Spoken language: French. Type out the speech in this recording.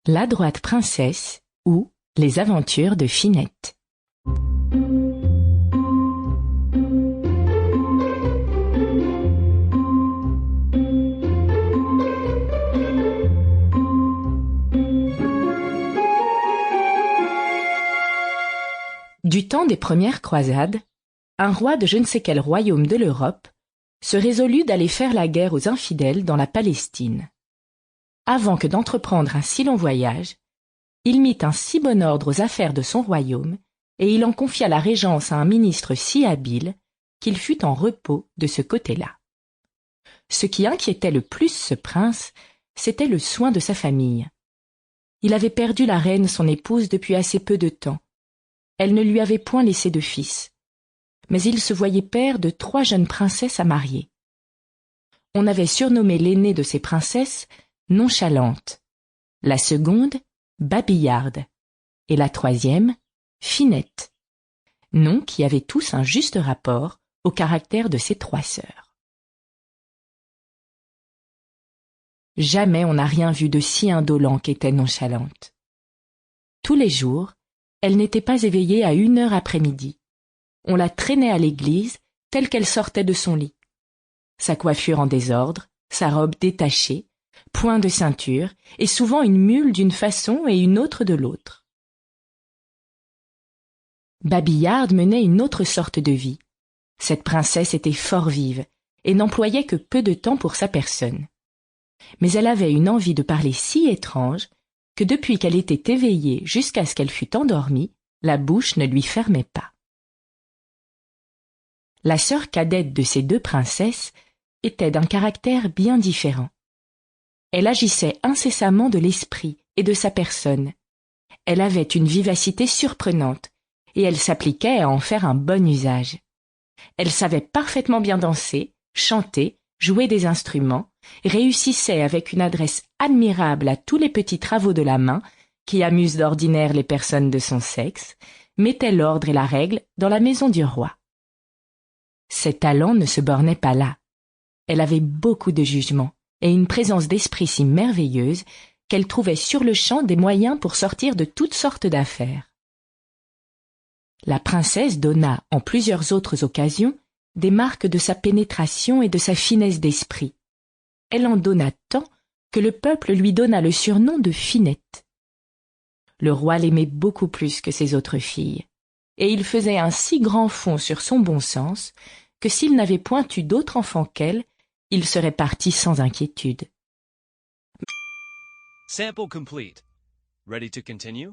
L'adroite princesse ou les aventures de Finette. Du temps des premières croisades, un roi de je ne sais quel royaume de l'Europe se résolut d'aller faire la guerre aux infidèles dans la Palestine. Avant que d'entreprendre un si long voyage, il mit un si bon ordre aux affaires de son royaume, et il en confia la régence à un ministre si habile qu'il fut en repos de ce côté-là. Ce qui inquiétait le plus ce prince, c'était le soin de sa famille. Il avait perdu la reine son épouse depuis assez peu de temps. Elle ne lui avait point laissé de fils, mais il se voyait père de 3 jeunes princesses à marier. On avait surnommé l'aînée de ces princesses Nonchalante, la seconde Babillarde et la 3e Finette, noms qui avaient tous un juste rapport au caractère de ces 3 sœurs. Jamais on n'a rien vu de si indolent qu'était Nonchalante. Tous les jours, elle n'était pas éveillée à 1 heure après-midi. On la traînait à l'église telle qu'elle sortait de son lit. Sa coiffure en désordre, sa robe détachée, point de ceinture, et souvent une mule d'une façon et une autre de l'autre. Babillarde menait une autre sorte de vie. Cette princesse était fort vive, et n'employait que peu de temps pour sa personne. Mais elle avait une envie de parler si étrange, que depuis qu'elle était éveillée jusqu'à ce qu'elle fût endormie, la bouche ne lui fermait pas. La sœur cadette de ces 2 princesses était d'un caractère bien différent. Elle agissait incessamment de l'esprit et de sa personne. Elle avait une vivacité surprenante, et elle s'appliquait à en faire un bon usage. Elle savait parfaitement bien danser, chanter, jouer des instruments, réussissait avec une adresse admirable à tous les petits travaux de la main qui amusent d'ordinaire les personnes de son sexe, mettait l'ordre et la règle dans la maison du roi. Ses talents ne se bornaient pas là. Elle avait beaucoup de jugement et une présence d'esprit si merveilleuse qu'elle trouvait sur-le-champ des moyens pour sortir de toutes sortes d'affaires. La princesse donna en plusieurs autres occasions des marques de sa pénétration et de sa finesse d'esprit. Elle en donna tant que le peuple lui donna le surnom de Finette. Le roi l'aimait beaucoup plus que ses autres filles, et il faisait un si grand fond sur son bon sens que s'il n'avait point eu d'autre enfant qu'elle, il serait parti sans inquiétude. Sample complete. Ready to continue?